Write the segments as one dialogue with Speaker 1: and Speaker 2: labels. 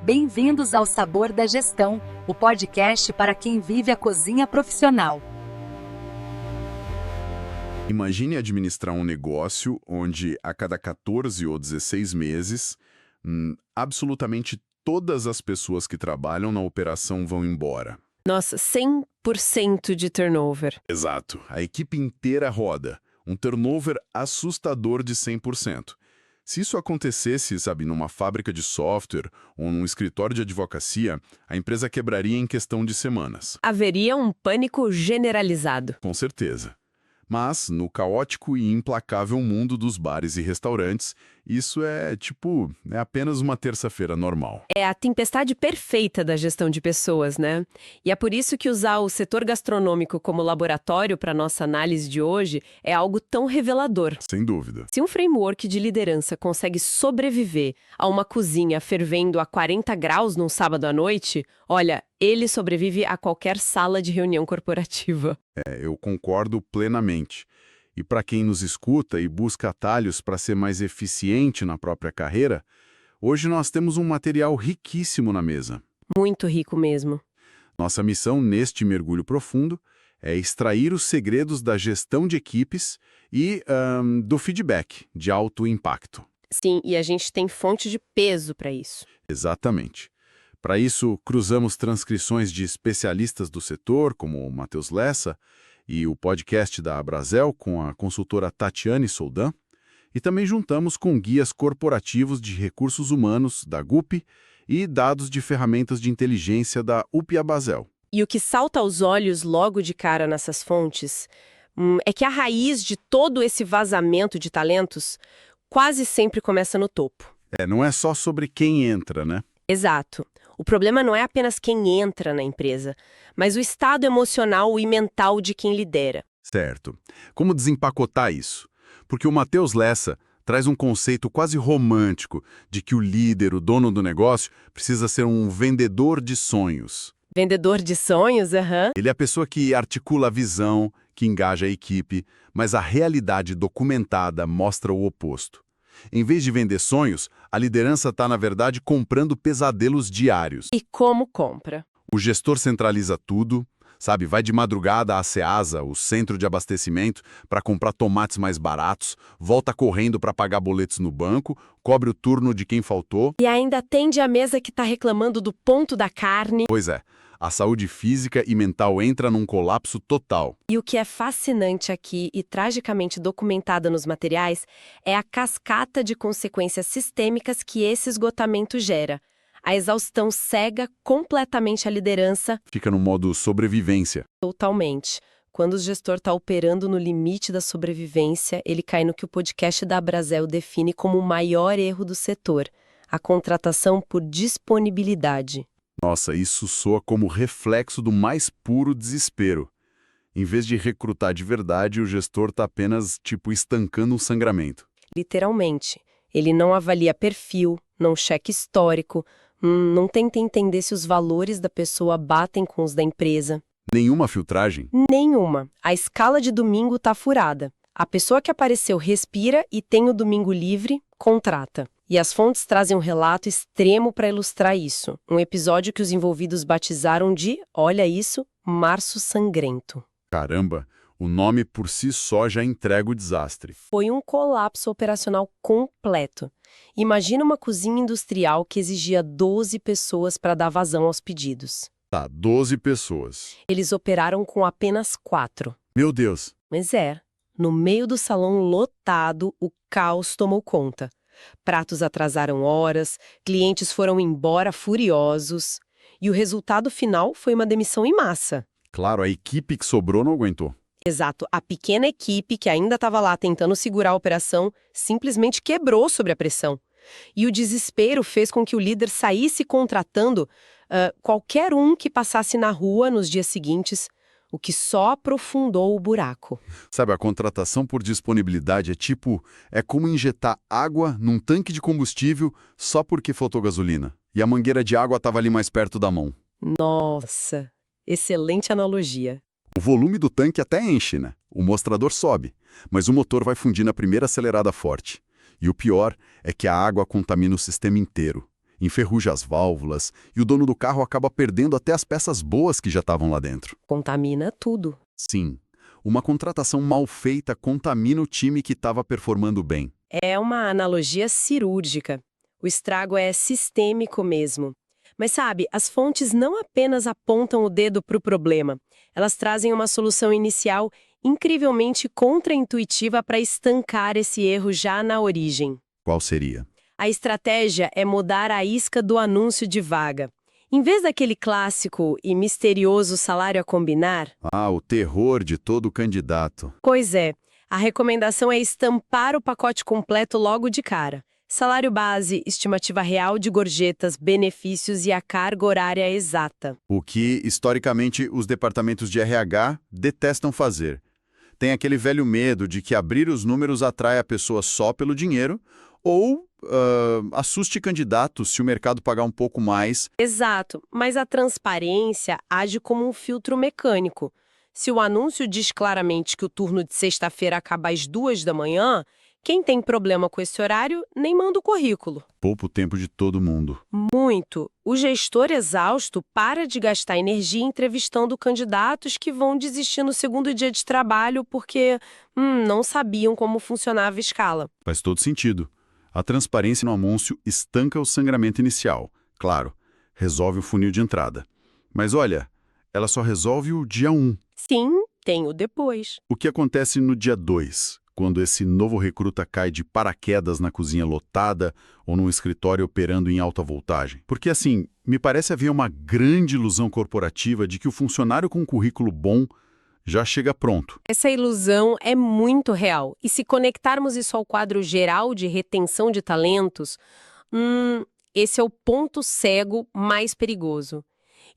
Speaker 1: Bem-vindos ao Sabor da Gestão, o podcast para quem vive a cozinha profissional.
Speaker 2: Imagine administrar um negócio onde a cada 14 ou 16 meses, absolutamente todas as pessoas que trabalham na operação vão embora.
Speaker 3: Nossa, 100% de turnover.
Speaker 2: Exato. A equipe inteira roda. Um turnover assustador de 100%. Se isso acontecesse, numa fábrica de software ou num escritório de advocacia, a empresa quebraria em questão de semanas.
Speaker 3: Haveria um pânico generalizado.
Speaker 2: Com certeza. Mas, no caótico e implacável mundo dos bares e restaurantes, isso é apenas uma terça-feira normal.
Speaker 3: É a tempestade perfeita da gestão de pessoas, né? E é por isso que usar o setor gastronômico como laboratório para nossa análise de hoje é algo tão revelador.
Speaker 2: Sem dúvida.
Speaker 3: Se um framework de liderança consegue sobreviver a uma cozinha fervendo a 40 graus num sábado à noite, olha, ele sobrevive a qualquer sala de reunião corporativa.
Speaker 2: Eu concordo plenamente. E para quem nos escuta e busca atalhos para ser mais eficiente na própria carreira, hoje nós temos um material riquíssimo na mesa.
Speaker 3: Muito rico mesmo.
Speaker 2: Nossa missão neste mergulho profundo é extrair os segredos da gestão de equipes e do feedback de alto impacto.
Speaker 3: Sim, e a gente tem fonte de peso para isso.
Speaker 2: Exatamente. Para isso, cruzamos transcrições de especialistas do setor, como o Matheus Lessa, e o podcast da Abrazel com a consultora Tatiane Soldan, e também juntamos com guias corporativos de recursos humanos da GUP e dados de ferramentas de inteligência da UP-Abazel.
Speaker 3: E o que salta aos olhos logo de cara nessas fontes é que a raiz de todo esse vazamento de talentos quase sempre começa no topo.
Speaker 2: Não é só sobre quem entra, né?
Speaker 3: Exato. O problema não é apenas quem entra na empresa, mas o estado emocional e mental de quem lidera.
Speaker 2: Certo. Como desempacotar isso? Porque o Matheus Lessa traz um conceito quase romântico de que o líder, o dono do negócio, precisa ser um vendedor de sonhos.
Speaker 3: Vendedor de sonhos, aham.
Speaker 2: Ele é a pessoa que articula a visão, que engaja a equipe, mas a realidade documentada mostra o oposto. Em vez de vender sonhos, a liderança está, na verdade, comprando pesadelos diários.
Speaker 3: E como compra?
Speaker 2: O gestor centraliza tudo, vai de madrugada à Ceasa, o centro de abastecimento, para comprar tomates mais baratos, volta correndo para pagar boletos no banco, cobre o turno de quem faltou.
Speaker 3: E ainda atende a mesa que está reclamando do ponto da carne.
Speaker 2: Pois é. A saúde física e mental entra num colapso total.
Speaker 3: E o que é fascinante aqui e tragicamente documentada nos materiais é a cascata de consequências sistêmicas que esse esgotamento gera. A exaustão cega completamente a liderança.
Speaker 2: Fica no modo sobrevivência.
Speaker 3: Totalmente. Quando o gestor está operando no limite da sobrevivência, ele cai no que o podcast da Abrazel define como o maior erro do setor: a contratação por disponibilidade.
Speaker 2: Nossa, isso soa como reflexo do mais puro desespero. Em vez de recrutar de verdade, o gestor está apenas, estancando um sangramento.
Speaker 3: Literalmente. Ele não avalia perfil, não checa histórico, não tenta entender se os valores da pessoa batem com os da empresa.
Speaker 2: Nenhuma filtragem?
Speaker 3: Nenhuma. A escala de domingo está furada. A pessoa que apareceu respira e tem o domingo livre, contrata. E as fontes trazem um relato extremo para ilustrar isso. Um episódio que os envolvidos batizaram de, olha isso, Março Sangrento.
Speaker 2: Caramba, o nome por si só já entrega o desastre.
Speaker 3: Foi um colapso operacional completo. Imagina uma cozinha industrial que exigia 12 pessoas para dar vazão aos pedidos.
Speaker 2: 12 pessoas.
Speaker 3: Eles operaram com apenas 4.
Speaker 2: Meu Deus!
Speaker 3: Mas no meio do salão lotado, o caos tomou conta. Pratos atrasaram horas, clientes foram embora furiosos, e o resultado final foi uma demissão em massa.
Speaker 2: Claro, a equipe que sobrou não aguentou.
Speaker 3: Exato, a pequena equipe que ainda estava lá tentando segurar a operação simplesmente quebrou sob a pressão. E o desespero fez com que o líder saísse contratando qualquer um que passasse na rua nos dias seguintes, o que só aprofundou o buraco.
Speaker 2: A contratação por disponibilidade é como injetar água num tanque de combustível só porque faltou gasolina. E a mangueira de água estava ali mais perto da mão.
Speaker 3: Nossa, excelente analogia.
Speaker 2: O volume do tanque até enche, né? O mostrador sobe, mas o motor vai fundir na primeira acelerada forte. E o pior é que a água contamina o sistema inteiro. enferruja as válvulas e o dono do carro acaba perdendo até as peças boas que já estavam lá dentro.
Speaker 3: Contamina tudo.
Speaker 2: Sim, uma contratação mal feita contamina o time que estava performando bem.
Speaker 3: É uma analogia cirúrgica. O estrago é sistêmico mesmo. Mas sabe, as fontes não apenas apontam o dedo para o problema, elas trazem uma solução inicial incrivelmente contraintuitiva para estancar esse erro já na origem.
Speaker 2: Qual seria?
Speaker 3: A estratégia é mudar a isca do anúncio de vaga. Em vez daquele clássico e misterioso salário a combinar,
Speaker 2: Ah, o terror de todo candidato.
Speaker 3: pois é, a recomendação é estampar o pacote completo logo de cara. Salário base, estimativa real de gorjetas, benefícios e a carga horária exata.
Speaker 2: O que, historicamente, os departamentos de RH detestam fazer. Tem aquele velho medo de que abrir os números atrai a pessoa só pelo dinheiro ou assuste candidatos se o mercado pagar um pouco mais.
Speaker 3: Exato, mas a transparência age como um filtro mecânico. Se o anúncio diz claramente que o turno de sexta-feira acaba às 2 da manhã, quem tem problema com esse horário nem manda o currículo.
Speaker 2: Poupa o tempo de todo mundo.
Speaker 3: Muito. O gestor exausto para de gastar energia entrevistando candidatos que vão desistir no segundo dia de trabalho porque não sabiam como funcionava a escala.
Speaker 2: Faz todo sentido. A transparência no anúncio estanca o sangramento inicial. Claro, resolve o funil de entrada. Mas olha, ela só resolve o dia 1.
Speaker 3: Sim, tem o depois.
Speaker 2: O que acontece no dia 2, quando esse novo recruta cai de paraquedas na cozinha lotada ou num escritório operando em alta voltagem? Porque assim, me parece haver uma grande ilusão corporativa de que o funcionário com um currículo bom já chega pronto.
Speaker 3: Essa ilusão é muito real. E se conectarmos isso ao quadro geral de retenção de talentos, esse é o ponto cego mais perigoso.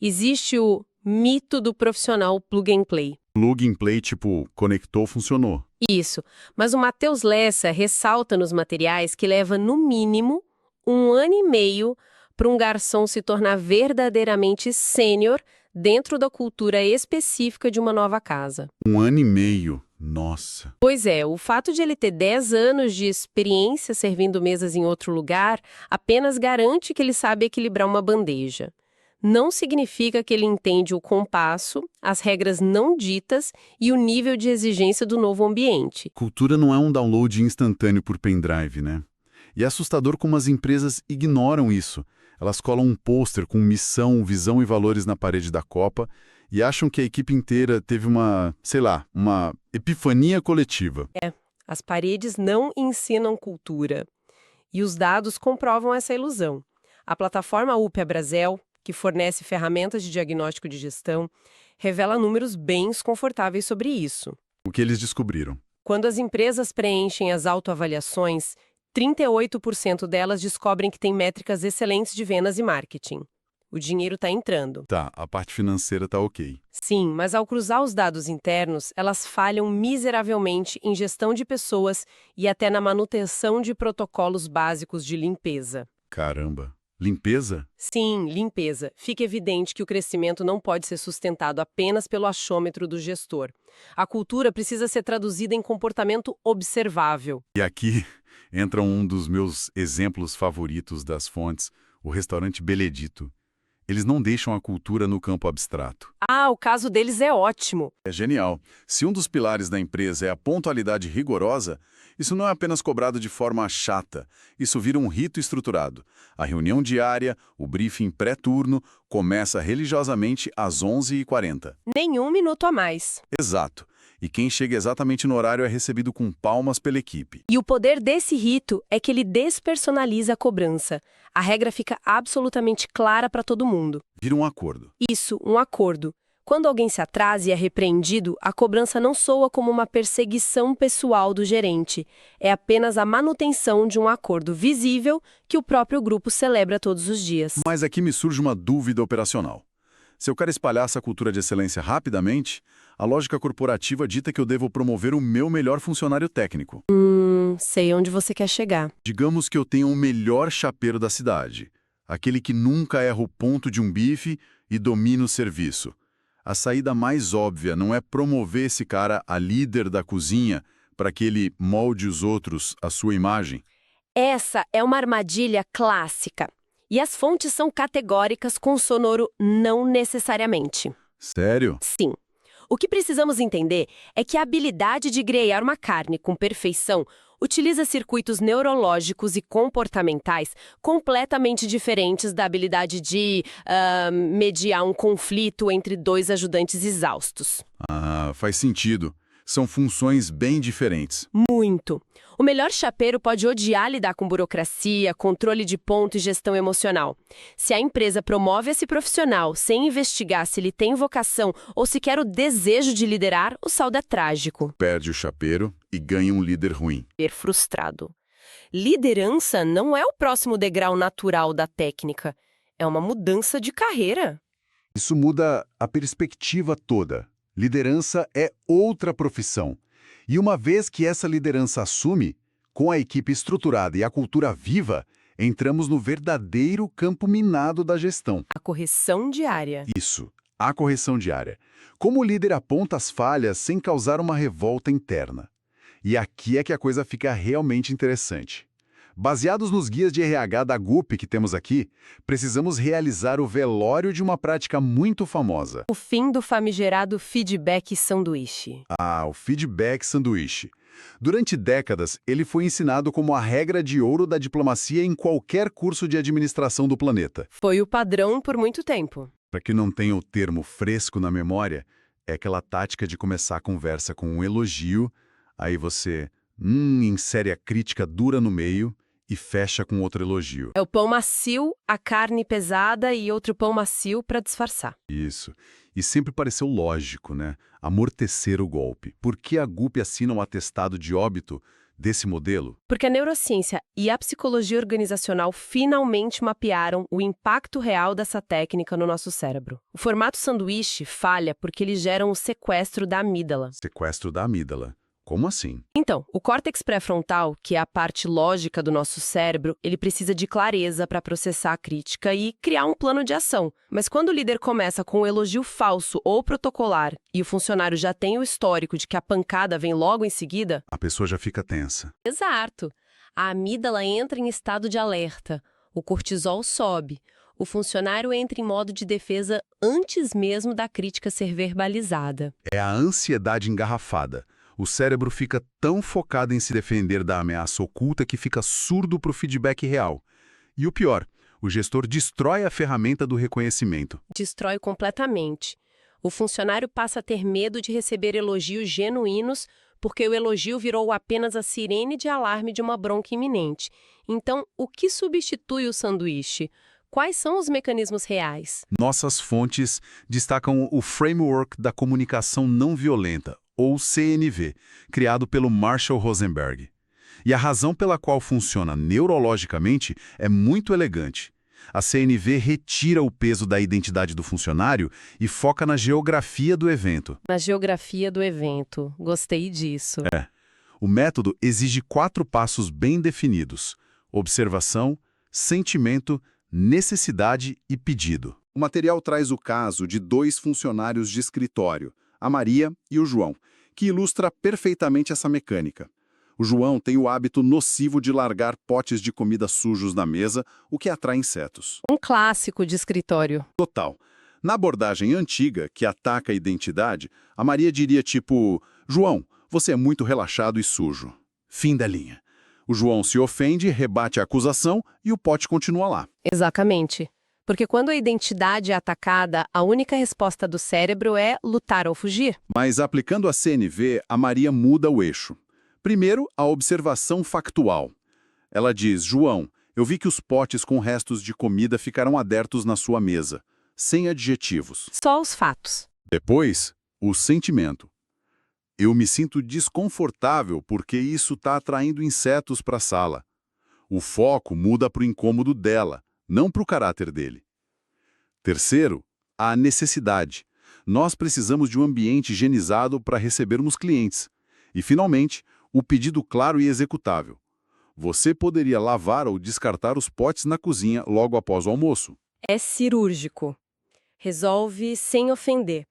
Speaker 3: Existe o mito do profissional plug and play.
Speaker 2: Plug and play, tipo, conectou, funcionou.
Speaker 3: Isso, mas o Matheus Lessa ressalta nos materiais que leva, no mínimo, 1 ano e meio para um garçom se tornar verdadeiramente sênior dentro da cultura específica de uma nova casa.
Speaker 2: 1 ano e meio, nossa.
Speaker 3: Pois é, o fato de ele ter 10 anos de experiência servindo mesas em outro lugar apenas garante que ele sabe equilibrar uma bandeja. Não significa que ele entende o compasso, as regras não ditas e o nível de exigência do novo ambiente.
Speaker 2: Cultura não é um download instantâneo por pendrive, né? E é assustador como as empresas ignoram isso. Elas colam um pôster com missão, visão e valores na parede da Copa e acham que a equipe inteira teve uma epifania coletiva.
Speaker 3: As paredes não ensinam cultura. E os dados comprovam essa ilusão. A plataforma UP Abrazel, que fornece ferramentas de diagnóstico de gestão, revela números bem desconfortáveis sobre isso.
Speaker 2: O que eles descobriram?
Speaker 3: Quando as empresas preenchem as autoavaliações, 38% delas descobrem que têm métricas excelentes de vendas e marketing. O dinheiro está entrando.
Speaker 2: Tá, a parte financeira tá ok.
Speaker 3: Sim, mas ao cruzar os dados internos, elas falham miseravelmente em gestão de pessoas e até na manutenção de protocolos básicos de limpeza.
Speaker 2: Caramba. Limpeza?
Speaker 3: Sim, limpeza. Fica evidente que o crescimento não pode ser sustentado apenas pelo achômetro do gestor. A cultura precisa ser traduzida em comportamento observável.
Speaker 2: E aqui entra um dos meus exemplos favoritos das fontes, o restaurante Beledito. Eles não deixam a cultura no campo abstrato.
Speaker 3: Ah, o caso deles é ótimo.
Speaker 2: É genial. Se um dos pilares da empresa é a pontualidade rigorosa, isso não é apenas cobrado de forma chata. Isso vira um rito estruturado. A reunião diária, o briefing pré-turno, começa religiosamente às 11h40.
Speaker 3: Nenhum minuto a mais.
Speaker 2: Exato. E quem chega exatamente no horário é recebido com palmas pela equipe.
Speaker 3: E o poder desse rito é que ele despersonaliza a cobrança. A regra fica absolutamente clara para todo mundo.
Speaker 2: Vira um acordo.
Speaker 3: Isso, um acordo. Quando alguém se atrasa e é repreendido, a cobrança não soa como uma perseguição pessoal do gerente. É apenas a manutenção de um acordo visível que o próprio grupo celebra todos os dias.
Speaker 2: Mas aqui me surge uma dúvida operacional. Se eu quero espalhar essa cultura de excelência rapidamente, a lógica corporativa dita que eu devo promover o meu melhor funcionário técnico.
Speaker 3: Sei onde você quer chegar.
Speaker 2: Digamos que eu tenho o melhor chapeiro da cidade, aquele que nunca erra o ponto de um bife e domina o serviço. A saída mais óbvia não é promover esse cara a líder da cozinha para que ele molde os outros à sua imagem.
Speaker 3: Essa é uma armadilha clássica. E as fontes são categóricas com sonoro não necessariamente.
Speaker 2: Sério?
Speaker 3: Sim. O que precisamos entender é que a habilidade de grelhar uma carne com perfeição utiliza circuitos neurológicos e comportamentais completamente diferentes da habilidade de mediar um conflito entre dois ajudantes exaustos.
Speaker 2: Ah, faz sentido. São funções bem diferentes.
Speaker 3: Muito. O melhor chapeiro pode odiar lidar com burocracia, controle de ponto e gestão emocional. Se a empresa promove esse profissional sem investigar se ele tem vocação ou sequer o desejo de liderar, o saldo é trágico.
Speaker 2: Perde o chapeiro e ganha um líder ruim.
Speaker 3: Ser frustrado. Liderança não é o próximo degrau natural da técnica. É uma mudança de carreira.
Speaker 4: Isso muda a perspectiva toda. Liderança é outra profissão. E uma vez que essa liderança assume, com a equipe estruturada e a cultura viva, entramos no verdadeiro campo minado da gestão.
Speaker 3: A correção diária.
Speaker 4: Isso, a correção diária. Como o líder aponta as falhas sem causar uma revolta interna. E aqui é que a coisa fica realmente interessante. Baseados nos guias de RH da GUP que temos aqui, precisamos realizar o velório de uma prática muito famosa.
Speaker 3: O fim do famigerado feedback sanduíche.
Speaker 4: Ah, o feedback sanduíche. Durante décadas, ele foi ensinado como a regra de ouro da diplomacia em qualquer curso de administração do planeta.
Speaker 3: Foi o padrão por muito tempo.
Speaker 4: Para quem não tenha o termo fresco na memória, é aquela tática de começar a conversa com um elogio, aí você insere a crítica dura no meio e fecha com outro elogio.
Speaker 3: É o pão macio, a carne pesada e outro pão macio para disfarçar.
Speaker 4: Isso. E sempre pareceu lógico, né? Amortecer o golpe. Por que a GUP assina um atestado de óbito desse modelo?
Speaker 3: Porque a neurociência e a psicologia organizacional finalmente mapearam o impacto real dessa técnica no nosso cérebro. O formato sanduíche falha porque eles geram o sequestro da amígdala.
Speaker 4: Sequestro da amígdala. Como assim?
Speaker 3: Então, o córtex pré-frontal, que é a parte lógica do nosso cérebro, ele precisa de clareza para processar a crítica e criar um plano de ação. Mas quando o líder começa com um elogio falso ou protocolar e o funcionário já tem o histórico de que a pancada vem logo em seguida...
Speaker 4: A pessoa já fica tensa.
Speaker 3: Exato. A amígdala entra em estado de alerta, o cortisol sobe, o funcionário entra em modo de defesa antes mesmo da crítica ser verbalizada.
Speaker 4: É a ansiedade engarrafada. O cérebro fica tão focado em se defender da ameaça oculta que fica surdo para o feedback real. E o pior, o gestor destrói a ferramenta do reconhecimento.
Speaker 3: Destrói completamente. O funcionário passa a ter medo de receber elogios genuínos porque o elogio virou apenas a sirene de alarme de uma bronca iminente. Então, o que substitui o sanduíche? Quais são os mecanismos reais?
Speaker 4: Nossas fontes destacam o Framework da Comunicação Não Violenta, ou CNV, criado pelo Marshall Rosenberg. E a razão pela qual funciona neurologicamente é muito elegante. A CNV retira o peso da identidade do funcionário e foca na geografia do evento.
Speaker 3: Na geografia do evento. Gostei disso.
Speaker 4: O método exige 4 passos bem definidos: observação, sentimento, necessidade e pedido.
Speaker 2: O material traz o caso de 2 funcionários de escritório, a Maria e o João, que ilustra perfeitamente essa mecânica. O João tem o hábito nocivo de largar potes de comida sujos na mesa, o que atrai insetos.
Speaker 3: Um clássico de escritório.
Speaker 2: Total. Na abordagem antiga, que ataca a identidade, a Maria diria tipo: João, você é muito relaxado e sujo. Fim da linha. O João se ofende, rebate a acusação e o pote continua lá.
Speaker 3: Exatamente. Porque quando a identidade é atacada, a única resposta do cérebro é lutar ou fugir.
Speaker 2: Mas aplicando a CNV, a Maria muda o eixo. Primeiro, a observação factual. Ela diz: João, eu vi que os potes com restos de comida ficaram abertos na sua mesa, sem adjetivos.
Speaker 3: Só os fatos.
Speaker 2: Depois, o sentimento. Eu me sinto desconfortável porque isso está atraindo insetos para a sala. O foco muda para o incômodo dela, não para o caráter dele. Terceiro, a necessidade. Nós precisamos de um ambiente higienizado para recebermos clientes. E, finalmente, o pedido claro e executável. Você poderia lavar ou descartar os potes na cozinha logo após o almoço.
Speaker 3: É cirúrgico. Resolve sem ofender.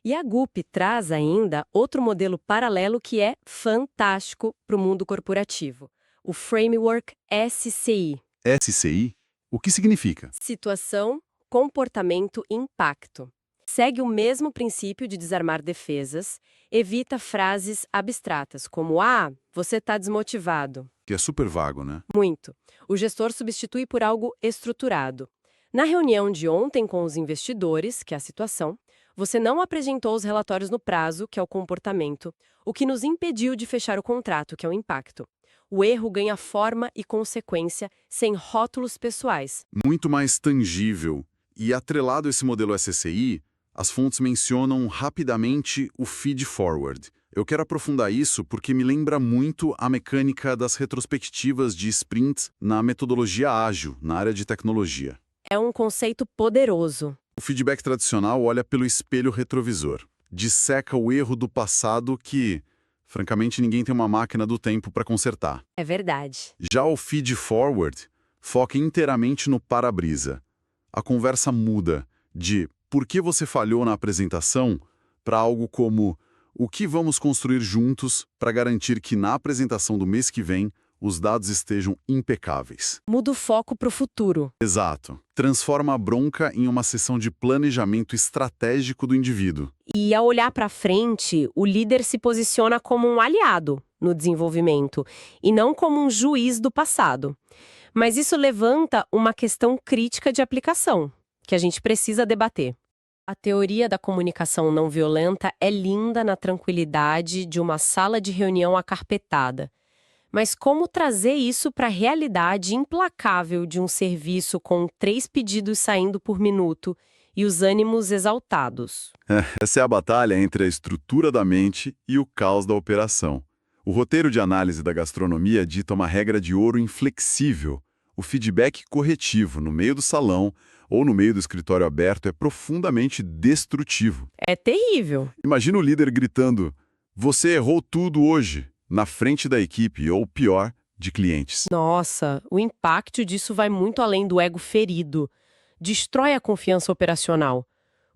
Speaker 3: E a GUP traz ainda outro modelo paralelo que é fantástico para o mundo corporativo. O Framework SCI.
Speaker 2: SCI? O que significa?
Speaker 3: Situação, comportamento e impacto. Segue o mesmo princípio de desarmar defesas, evita frases abstratas, como você está desmotivado.
Speaker 2: Que é super vago, né?
Speaker 3: Muito. O gestor substitui por algo estruturado. Na reunião de ontem com os investidores, que é a situação, você não apresentou os relatórios no prazo, que é o comportamento, o que nos impediu de fechar o contrato, que é o impacto. O erro ganha forma e consequência, sem rótulos pessoais.
Speaker 2: Muito mais tangível. E atrelado a esse modelo SCI, as fontes mencionam rapidamente o feed forward. Eu quero aprofundar isso porque me lembra muito a mecânica das retrospectivas de sprints na metodologia ágil, na área de tecnologia.
Speaker 3: É um conceito poderoso.
Speaker 2: O feedback tradicional olha pelo espelho retrovisor, disseca o erro do passado que, francamente, ninguém tem uma máquina do tempo para consertar.
Speaker 3: É verdade.
Speaker 2: Já o feed forward foca inteiramente no para-brisa. A conversa muda de por que você falhou na apresentação para algo como o que vamos construir juntos para garantir que na apresentação do mês que vem os dados estejam impecáveis.
Speaker 3: Muda o foco para o futuro.
Speaker 2: Exato. Transforma a bronca em uma sessão de planejamento estratégico do indivíduo.
Speaker 3: E ao olhar para frente, o líder se posiciona como um aliado no desenvolvimento e não como um juiz do passado. Mas isso levanta uma questão crítica de aplicação, que a gente precisa debater. A teoria da comunicação não violenta é linda na tranquilidade de uma sala de reunião acarpetada. Mas como trazer isso para a realidade implacável de um serviço com 3 pedidos saindo por minuto e os ânimos exaltados?
Speaker 2: Essa é a batalha entre a estrutura da mente e o caos da operação. O roteiro de análise da gastronomia dita uma regra de ouro inflexível. O feedback corretivo no meio do salão ou no meio do escritório aberto é profundamente destrutivo.
Speaker 3: É terrível.
Speaker 2: Imagina o líder gritando: "Você errou tudo hoje", na frente da equipe ou, pior, de clientes.
Speaker 3: Nossa, o impacto disso vai muito além do ego ferido. Destrói a confiança operacional.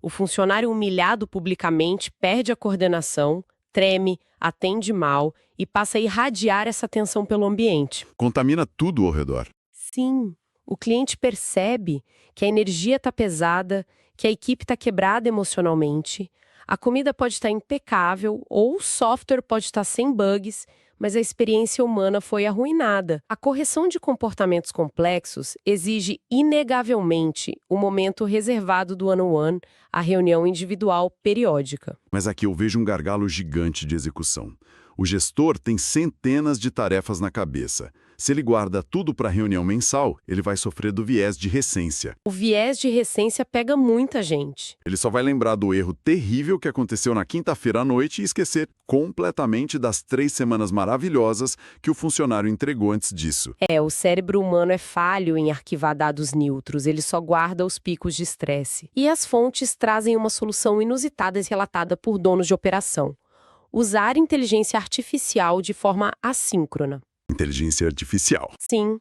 Speaker 3: O funcionário humilhado publicamente perde a coordenação, treme, atende mal e passa a irradiar essa tensão pelo ambiente.
Speaker 2: Contamina tudo ao redor.
Speaker 3: Sim, o cliente percebe que a energia está pesada, que a equipe está quebrada emocionalmente, a comida pode estar impecável ou o software pode estar sem bugs, mas a experiência humana foi arruinada. A correção de comportamentos complexos exige inegavelmente o momento reservado do one-on-one, a reunião individual periódica.
Speaker 2: Mas aqui eu vejo um gargalo gigante de execução. O gestor tem centenas de tarefas na cabeça. Se ele guarda tudo para a reunião mensal, ele vai sofrer do viés de recência.
Speaker 3: O viés de recência pega muita gente.
Speaker 2: Ele só vai lembrar do erro terrível que aconteceu na quinta-feira à noite e esquecer completamente das 3 semanas maravilhosas que o funcionário entregou antes disso.
Speaker 3: O cérebro humano é falho em arquivar dados neutros, ele só guarda os picos de estresse. E as fontes trazem uma solução inusitada relatada por donos de operação: usar inteligência artificial de forma assíncrona.
Speaker 2: Inteligência artificial.
Speaker 3: Sim,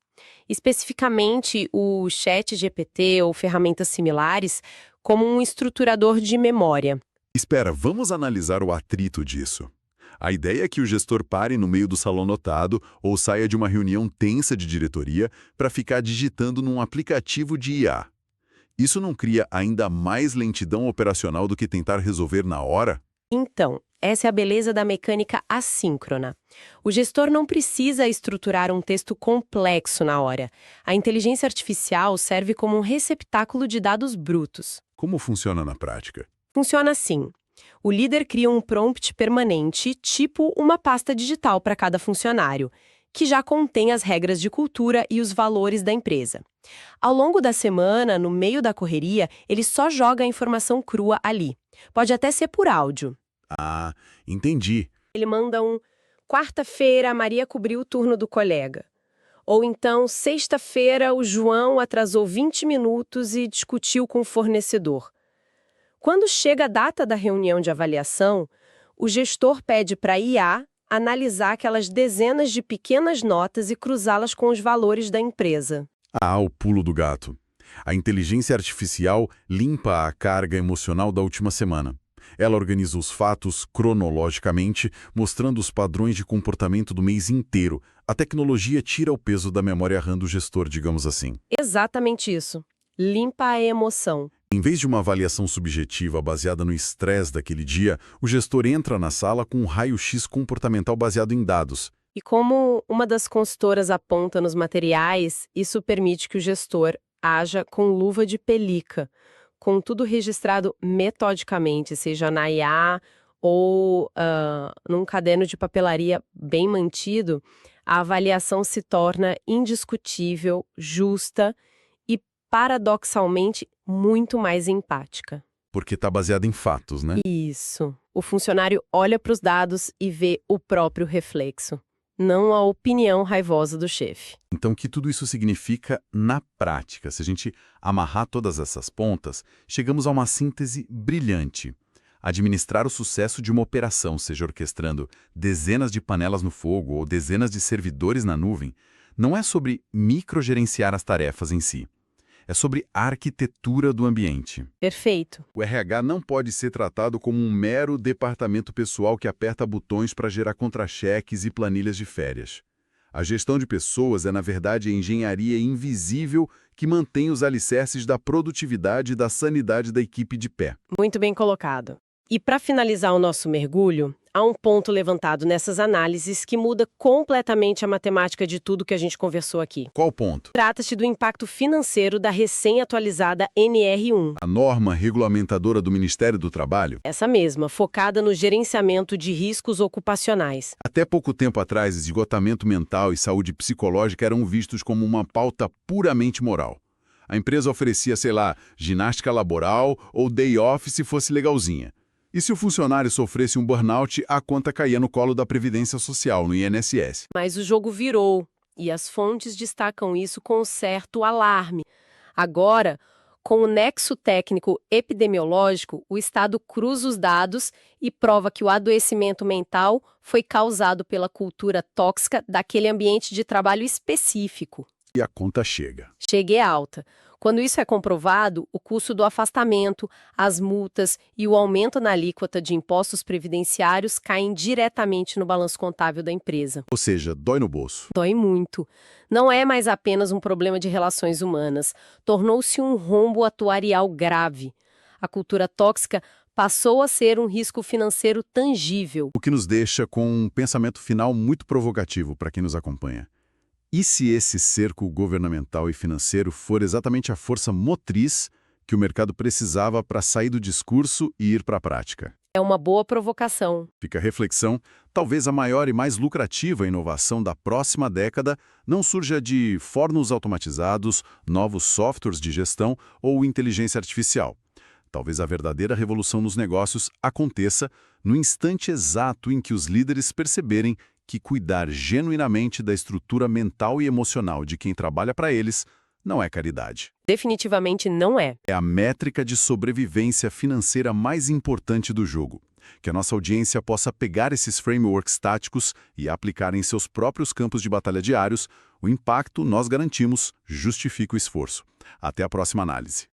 Speaker 3: especificamente o ChatGPT ou ferramentas similares como um estruturador de memória.
Speaker 2: Espera, vamos analisar o atrito disso. A ideia é que o gestor pare no meio do salão lotado ou saia de uma reunião tensa de diretoria para ficar digitando num aplicativo de IA. Isso não cria ainda mais lentidão operacional do que tentar resolver na hora?
Speaker 3: Então, essa é a beleza da mecânica assíncrona. O gestor não precisa estruturar um texto complexo na hora. A inteligência artificial serve como um receptáculo de dados brutos.
Speaker 2: Como funciona na prática?
Speaker 3: Funciona assim. O líder cria um prompt permanente, tipo uma pasta digital para cada funcionário, que já contém as regras de cultura e os valores da empresa. Ao longo da semana, no meio da correria, ele só joga a informação crua ali. Pode até ser por áudio.
Speaker 2: Ah, entendi.
Speaker 3: Ele manda quarta-feira a Maria cobriu o turno do colega. Ou então, sexta-feira o João atrasou 20 minutos e discutiu com o fornecedor. Quando chega a data da reunião de avaliação, o gestor pede para a IA analisar aquelas dezenas de pequenas notas e cruzá-las com os valores da empresa.
Speaker 2: Ah, o pulo do gato. A inteligência artificial limpa a carga emocional da última semana. Ela organiza os fatos cronologicamente, mostrando os padrões de comportamento do mês inteiro. A tecnologia tira o peso da memória RAM do gestor, digamos assim.
Speaker 3: Exatamente isso. Limpa a emoção.
Speaker 2: Em vez de uma avaliação subjetiva baseada no estresse daquele dia, o gestor entra na sala com um raio-x comportamental baseado em dados.
Speaker 3: E como uma das consultoras aponta nos materiais, isso permite que o gestor haja com luva de pelica, com tudo registrado metodicamente, seja na IA ou num caderno de papelaria bem mantido. A avaliação se torna indiscutível, justa e, paradoxalmente, muito mais empática.
Speaker 2: Porque está baseado em fatos, né?
Speaker 3: Isso. O funcionário olha para os dados e vê o próprio reflexo, não a opinião raivosa do chefe.
Speaker 2: Então, o que tudo isso significa na prática? Se a gente amarrar todas essas pontas, chegamos a uma síntese brilhante. Administrar o sucesso de uma operação, seja orquestrando dezenas de panelas no fogo ou dezenas de servidores na nuvem, não é sobre microgerenciar as tarefas em si. É sobre a arquitetura do ambiente.
Speaker 3: Perfeito.
Speaker 2: O RH não pode ser tratado como um mero departamento pessoal que aperta botões para gerar contra-cheques e planilhas de férias. A gestão de pessoas é, na verdade, a engenharia invisível que mantém os alicerces da produtividade e da sanidade da equipe de pé.
Speaker 3: Muito bem colocado. E para finalizar o nosso mergulho, há um ponto levantado nessas análises que muda completamente a matemática de tudo que a gente conversou aqui.
Speaker 2: Qual ponto?
Speaker 3: Trata-se do impacto financeiro da recém-atualizada NR1.
Speaker 2: A norma regulamentadora do Ministério do Trabalho?
Speaker 3: Essa mesma, focada no gerenciamento de riscos ocupacionais.
Speaker 2: Até pouco tempo atrás, esgotamento mental e saúde psicológica eram vistos como uma pauta puramente moral. A empresa oferecia, sei lá, ginástica laboral ou day off se fosse legalzinha. E se o funcionário sofresse um burnout, a conta caía no colo da Previdência Social, no INSS.
Speaker 3: Mas o jogo virou, e as fontes destacam isso com certo alarme. Agora, com o nexo técnico epidemiológico, o Estado cruza os dados e prova que o adoecimento mental foi causado pela cultura tóxica daquele ambiente de trabalho específico.
Speaker 2: E a conta chega.
Speaker 3: Chegue alta. Quando isso é comprovado, o custo do afastamento, as multas e o aumento na alíquota de impostos previdenciários caem diretamente no balanço contábil da empresa.
Speaker 2: Ou seja, dói no bolso.
Speaker 3: Dói muito. Não é mais apenas um problema de relações humanas. Tornou-se um rombo atuarial grave. A cultura tóxica passou a ser um risco financeiro tangível.
Speaker 2: O que nos deixa com um pensamento final muito provocativo para quem nos acompanha. E se esse cerco governamental e financeiro for exatamente a força motriz que o mercado precisava para sair do discurso e ir para a prática?
Speaker 3: É uma boa provocação.
Speaker 2: Fica a reflexão, talvez a maior e mais lucrativa inovação da próxima década não surja de fornos automatizados, novos softwares de gestão ou inteligência artificial. Talvez a verdadeira revolução nos negócios aconteça no instante exato em que os líderes perceberem que cuidar genuinamente da estrutura mental e emocional de quem trabalha para eles não é caridade.
Speaker 3: Definitivamente não é.
Speaker 2: É a métrica de sobrevivência financeira mais importante do jogo. Que a nossa audiência possa pegar esses frameworks táticos e aplicar em seus próprios campos de batalha diários, o impacto, nós garantimos, justifica o esforço. Até a próxima análise.